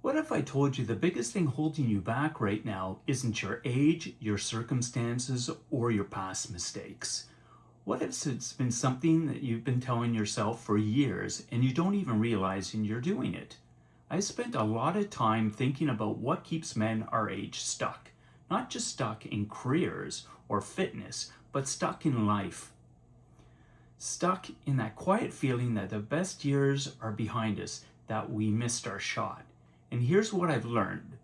What if I told you the biggest thing holding you back right now isn't your age, your circumstances, or your past mistakes? What if it's been something that you've been telling yourself for years and you don't even realize you're doing it? I spent a lot of time thinking about what keeps men our age stuck. Not just stuck in careers or fitness, but stuck in life. Stuck in that quiet feeling that the best years are behind us, that we missed our shot. And here's what I've learned.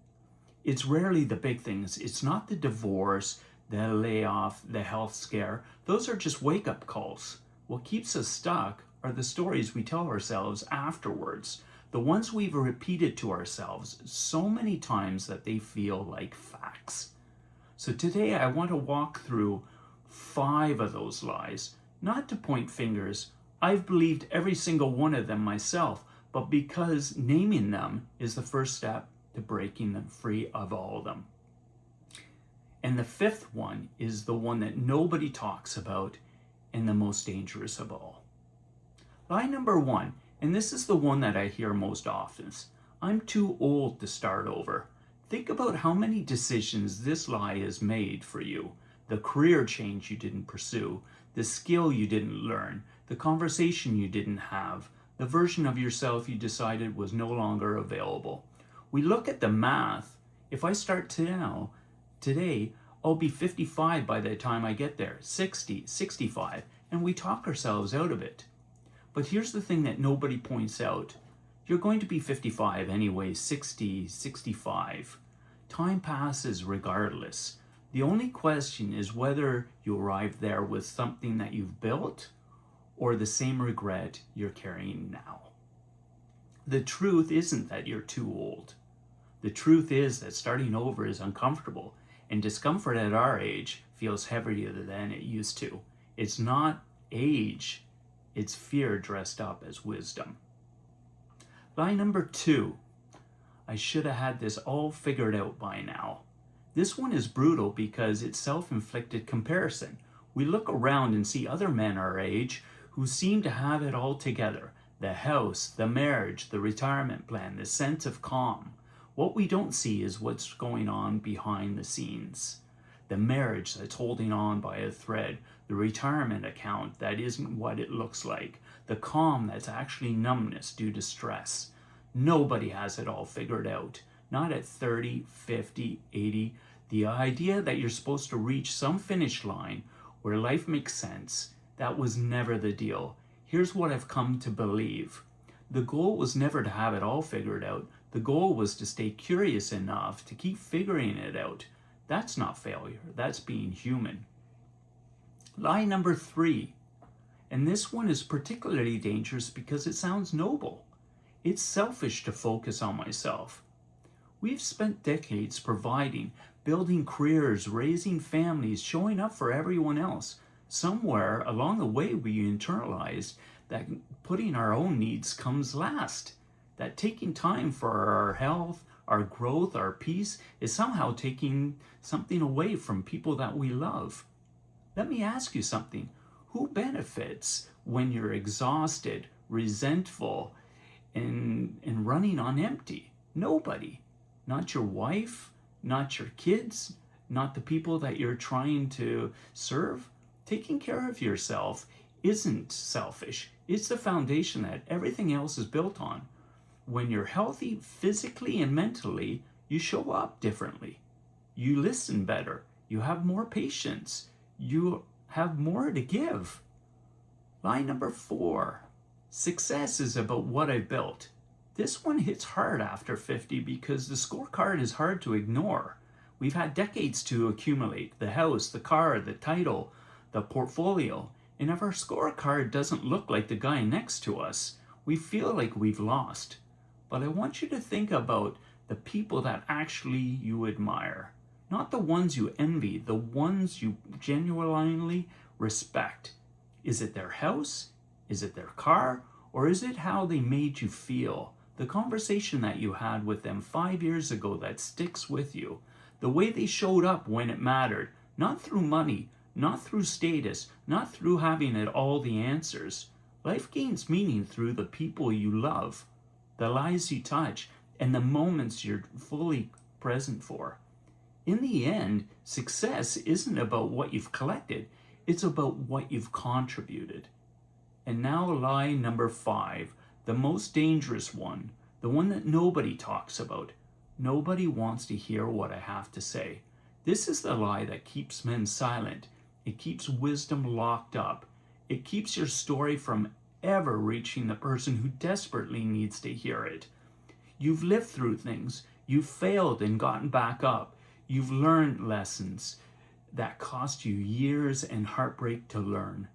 It's rarely the big things. It's not the divorce, the layoff, the health scare. Those are just wake-up calls. What keeps us stuck are the stories we tell ourselves afterwards. The ones we've repeated to ourselves so many times that they feel like facts. So today I want to walk through 5 of those lies, not to point fingers. I've believed every single one of them myself, but because naming them is the first step to breaking them free of all of them. And the 5th one is the one that nobody talks about and the most dangerous of all. Lie number 1, and this is the one that I hear most often, is, I'm too old to start over. Think about how many decisions this lie has made for you. The career change you didn't pursue, the skill you didn't learn, the conversation you didn't have, the version of yourself you decided was no longer available. We look at the math. If I start today, I'll be 55 by the time I get there, 60, 65, and we talk ourselves out of it. But here's the thing that nobody points out. You're going to be 55 anyway, 60, 65. Time passes regardless. The only question is whether you arrive there with something that you've built or the same regret you're carrying now. The truth isn't that you're too old. The truth is that starting over is uncomfortable, and discomfort at our age feels heavier than it used to. It's not age, it's fear dressed up as wisdom. Lie number 2, I should have had this all figured out by now. This one is brutal because it's self-inflicted comparison. We look around and see other men our age who seem to have it all together. The house, the marriage, the retirement plan, the sense of calm. What we don't see is what's going on behind the scenes. The marriage that's holding on by a thread, the retirement account that isn't what it looks like, the calm that's actually numbness due to stress. Nobody has it all figured out. Not at 30, 50, 80. The idea that you're supposed to reach some finish line where life makes sense, that was never the deal. Here's what I've come to believe. The goal was never to have it all figured out. The goal was to stay curious enough to keep figuring it out. That's not failure. That's being human. Lie number 3. And this one is particularly dangerous because it sounds noble. It's selfish to focus on myself. We've spent decades providing, building careers, raising families, showing up for everyone else. Somewhere along the way, we internalized that putting our own needs comes last. That taking time for our health, our growth, our peace is somehow taking something away from people that we love. Let me ask you something. Who benefits when you're exhausted, resentful, and running on empty? Nobody. Not your wife, not your kids, not the people that you're trying to serve. Taking care of yourself isn't selfish. It's the foundation that everything else is built on. When you're healthy physically and mentally, you show up differently. You listen better. You have more patience. You have more to give. Lie number 4. Success is about what I built. This one hits hard after 50 because the scorecard is hard to ignore. We've had decades to accumulate the house, the car, the title, the portfolio. And if our scorecard doesn't look like the guy next to us, we feel like we've lost. But I want you to think about the people that actually you admire. Not the ones you envy, the ones you genuinely respect. Is it their house? Is it their car? Or is it how they made you feel? The conversation that you had with them 5 years ago that sticks with you. The way they showed up when it mattered. Not through money, not through status, not through having it all the answers. Life gains meaning through the people you love, the lives you touch, and the moments you're fully present for. In the end, success isn't about what you've collected, it's about what you've contributed. And now, lie number 5, the most dangerous one, the one that nobody talks about. Nobody wants to hear what I have to say. This is the lie that keeps men silent. It keeps wisdom locked up. It keeps your story from ever reaching the person who desperately needs to hear it. You've lived through things. You've failed and gotten back up. You've learned lessons that cost you years and heartbreak to learn.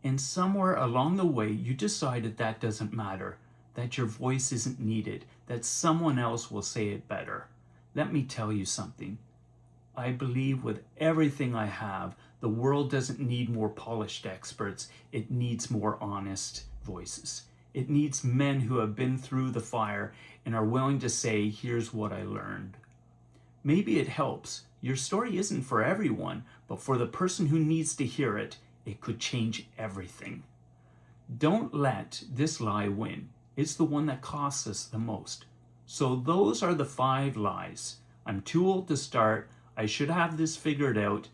And somewhere along the way, you decided that doesn't matter, that your voice isn't needed, that someone else will say it better. Let me tell you something. I believe with everything I have, the world doesn't need more polished experts. It needs more honest voices. It needs men who have been through the fire and are willing to say, here's what I learned. Maybe it helps. Your story isn't for everyone, but for the person who needs to hear it, it could change everything. Don't let this lie win. It's the one that costs us the most. So those are the 5 lies. I'm too old to start. I should have this figured out.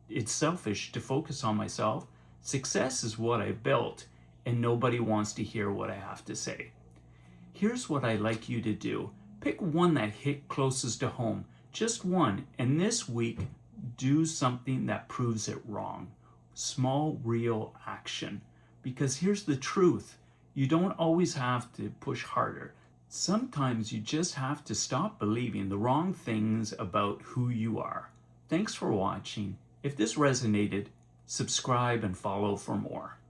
It's selfish to focus on myself. Success is what I've built, and nobody wants to hear what I have to say. Here's what I'd like you to do. Pick one that hit closest to home, just one, and this week, do something that proves it wrong. Small, real action. Because here's the truth. You don't always have to push harder. Sometimes you just have to stop believing the wrong things about who you are. Thanks for watching. If this resonated, subscribe and follow for more.